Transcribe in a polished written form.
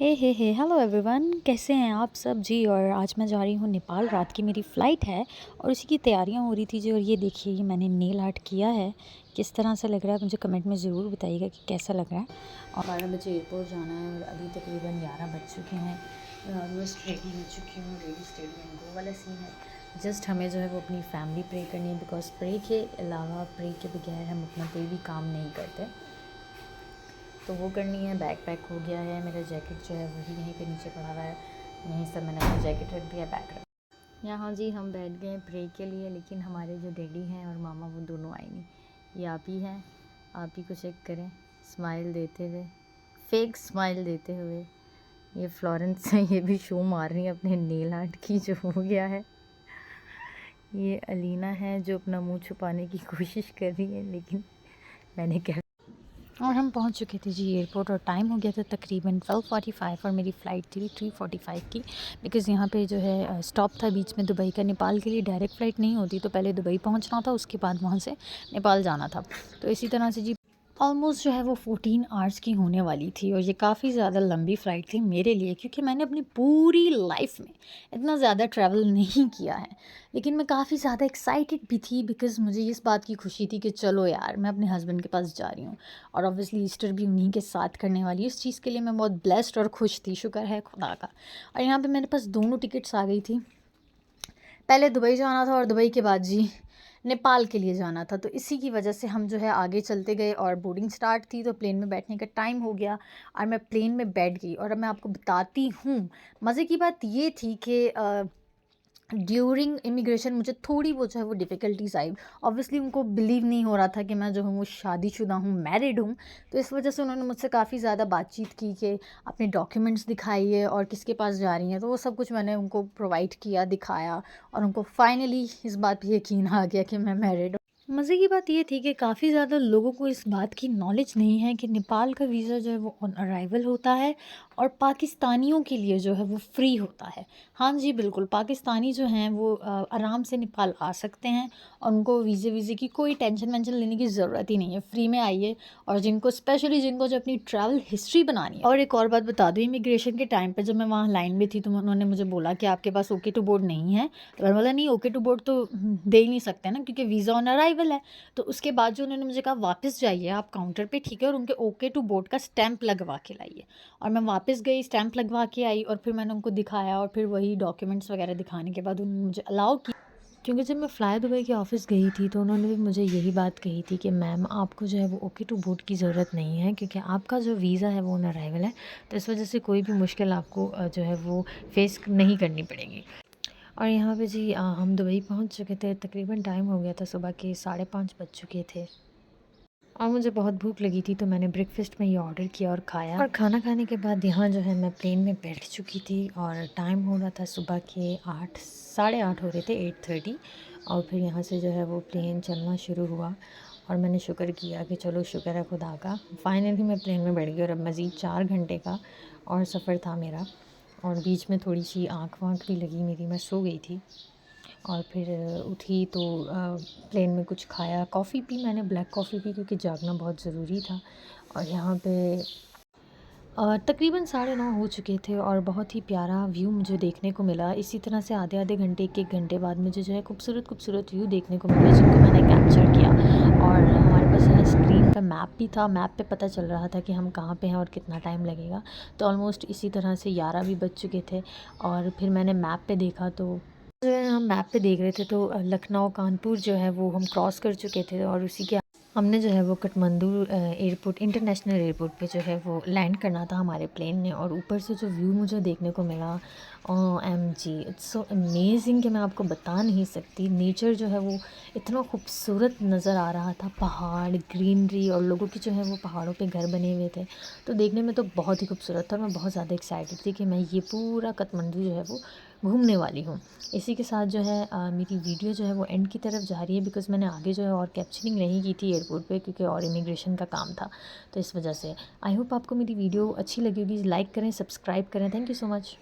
हे hello everyone, कैसे हैं आप सब जी। और आज मैं जा रही हूँ नेपाल। रात की मेरी फ़्लाइट है और उसी की तैयारियां हो रही थी जी। और ये देखिए, ये मैंने नेल आर्ट किया है। किस तरह से लग रहा है मुझे कमेंट में ज़रूर बताइएगा कि कैसा लग रहा है। और 12 बजे एयरपोर्ट जाना है और अभी तकरीबन 11 बज चुके हैं। मैं ऑलमोस्ट रेडी हो चुकी हूँ। रेडी स्टेडी एंड गो वाला सीन है। जस्ट हमें जो है वो अपनी फैमिली प्रे करनी है, बिकॉज प्रे के अलावा, प्रे के बगैर हम अपना कोई भी काम नहीं करते। तो वो करनी है। बैग पैक हो गया है। मेरा जैकेट जो है वही यहीं पे नीचे पड़ा हुआ है। यहीं से मैंने अपना जैकेट रख दिया, बैग रख। यहाँ जी हम बैठ गए प्रे के लिए, लेकिन हमारे जो डैडी हैं और मामा वो दोनों आए नहीं। ये आप ही हैं, आप ही को चेक करें, स्माइल देते हुए, फेक स्माइल देते हुए। ये फ्लोरेंस है, ये भी शो मार रही है अपने नेल आर्ट की जो हो गया है। ये अलीना है जो अपना मुंह छुपाने की कोशिश कर रही है, लेकिन मैंने कह। और हम पहुंच चुके थे जी एयरपोर्ट और टाइम हो गया था तकरीबन 12:45 और मेरी फ़्लाइट थी 3:45 की। बिकॉज़ यहाँ पे जो है स्टॉप था बीच में दुबई का। नेपाल के लिए डायरेक्ट फ़्लाइट नहीं होती, तो पहले दुबई पहुँचना था, उसके बाद वहाँ से नेपाल जाना था। तो इसी तरह से जी ऑलमोस्ट जो है वो 14 आवर्स की होने वाली थी। और ये काफ़ी ज़्यादा लंबी फ़्लाइट थी मेरे लिए, क्योंकि मैंने अपनी पूरी लाइफ में इतना ज़्यादा ट्रैवल नहीं किया है। लेकिन मैं काफ़ी ज़्यादा एक्साइटेड भी थी, बिकॉज़ मुझे इस बात की खुशी थी कि चलो यार, मैं अपने हस्बैंड के पास जा रही हूँ और ऑब्वियसली ईस्टर भी उन्हीं के साथ करने वाली है। इस चीज़ के लिए मैं बहुत ब्लेस्ड और खुश थी, शुक्र है खुदा का। और यहाँ पे मेरे पास दोनों टिकट्स आ गई थी। पहले दुबई जाना था और दुबई के बाद जी नेपाल के लिए जाना था। तो इसी की वजह से हम जो है आगे चलते गए और बोर्डिंग स्टार्ट थी, तो प्लेन में बैठने का टाइम हो गया और मैं प्लेन में बैठ गई। और अब मैं आपको बताती हूँ, मज़े की बात ये थी कि ड्यूरिंग इमिग्रेशन मुझे थोड़ी वो जो है वो डिफ़िकल्टीज आई। ऑब्वियसली उनको बिलीव नहीं हो रहा था कि मैं जो हूँ वो शादीशुदा हूँ, मैरिड हूँ। तो इस वजह से उन्होंने मुझसे काफ़ी ज़्यादा बातचीत की कि अपने डॉक्यूमेंट्स दिखाइए और किसके पास जा रही हैं। तो वो सब कुछ मैंने उनको प्रोवाइड किया, दिखाया, और उनको फाइनली इस बात पे यकीन आ गया कि मैं मैरिड। मज़े की बात ये थी कि काफ़ी ज़्यादा लोगों को इस बात की नॉलेज नहीं है कि नेपाल का वीज़ा जो है वो ऑन अराइवल होता है और पाकिस्तानियों के लिए जो है वो फ्री होता है। हाँ जी, बिल्कुल, पाकिस्तानी जो हैं वो आराम से नेपाल आ सकते हैं और उनको वीज़े की कोई टेंशन वेंशन लेने की ज़रूरत ही नहीं है। फ्री में आइए। और जिनको स्पेशली जिनको जो अपनी ट्रैवल हिस्ट्री बनानी है। और एक और बात बता दूँ, इमिग्रेशन के टाइम पर जब मैं वहाँ लाइन में थी तो उन्होंने मुझे बोला कि आपके पास ओके टू बोर्ड नहीं है। तो मैंने बोला नहीं, ओके टू बोर्ड तो दे ही नहीं सकते ना, क्योंकि वीज़ा ऑन अराइवल है। तो उसके बाद जो उन्होंने मुझे कहा, वापस जाइए आप काउंटर पे, ठीक है, और उनके ओके टू बोर्ड का स्टैंप लगवा के लाइए। और मैं वापस गई, स्टैंप लगवा के आई और फिर मैंने उनको दिखाया और फिर वही डॉक्यूमेंट्स वगैरह दिखाने के बाद उन्होंने मुझे अलाउ किया। क्योंकि जब मैं फ़्लाई दुबई के ऑफ़िस गई थी तो उन्होंने भी मुझे यही बात कही थी कि मैम, आपको जो है वो ओके टू बोर्ड की ज़रूरत नहीं है, क्योंकि आपका जो वीज़ा है वो ऑन अराइवल है। तो इस वजह से कोई भी मुश्किल आपको जो है वो फ़ेस नहीं करनी पड़ेगी। और यहाँ पे जी हम दुबई पहुँच चुके थे। तकरीबन टाइम हो गया था, सुबह के 5:30 बज चुके थे और मुझे बहुत भूख लगी थी, तो मैंने ब्रेकफ़ास्ट में ये ऑर्डर किया और खाया। और खाना खाने के बाद यहाँ जो है मैं प्लेन में बैठ चुकी थी और टाइम हो रहा था सुबह के 8, साढ़े 8 हो रहे थे, 8:30। और फिर यहाँ से जो है वो प्लेन चलना शुरू हुआ और मैंने शुक्र किया कि चलो शुक्र है खुदा का, फाइनली मैं प्लेन में बैठ गई। और अब मज़ीद 4 घंटे का और सफ़र था मेरा। और बीच में थोड़ी सी आँख वाँख भी लगी मेरी, मैं सो गई थी। और फिर उठी तो प्लेन में कुछ खाया, कॉफ़ी पी मैंने, ब्लैक कॉफ़ी पी, क्योंकि जागना बहुत ज़रूरी था। और यहाँ पे तकरीबन 9:30 हो चुके थे और बहुत ही प्यारा व्यू मुझे देखने को मिला। इसी तरह से आधे-आधे घंटे, 1-1 घंटे बाद मुझे जो है खूबसूरत व्यू देखने को मिले, जिनको मैंने कैप्चर किया। और हमारे पास है स्क्रीन पे मैप भी था, मैप पे पता चल रहा था कि हम कहाँ पे हैं और कितना टाइम लगेगा। तो ऑलमोस्ट इसी तरह से 11 भी बज चुके थे। और फिर मैंने मैप पे देखा तो जो है हम मैप पे देख रहे थे तो लखनऊ कानपुर जो है वो हम क्रॉस कर चुके थे। और उसी के हमने जो है वो काठमांडू एयरपोर्ट, इंटरनेशनल एयरपोर्ट पे जो है वो लैंड करना था हमारे प्लेन ने। और ऊपर से जो व्यू मुझे देखने को मिला, OMG, इट्स सो अमेजिंग कि मैं आपको बता नहीं सकती। नेचर जो है वो इतना खूबसूरत नज़र आ रहा था, पहाड़, ग्रीनरी, और लोगों की जो है वो पहाड़ों पे घर बने हुए थे। तो देखने में तो बहुत ही खूबसूरत था और मैं बहुत ज़्यादा एक्साइटेड थी कि मैं ये पूरा काठमांडू जो है वो घूमने वाली हूँ। इसी के साथ जो है मेरी वीडियो जो है वो एंड की तरफ जा रही है, बिकॉज़ मैंने आगे जो है और कैप्चरिंग नहीं की थी एयरपोर्ट पे, क्योंकि और इमिग्रेशन का काम था। तो इस वजह से आई होप आपको मेरी वीडियो अच्छी लगी होगी। लाइक करें, सब्सक्राइब करें। Thank you so much.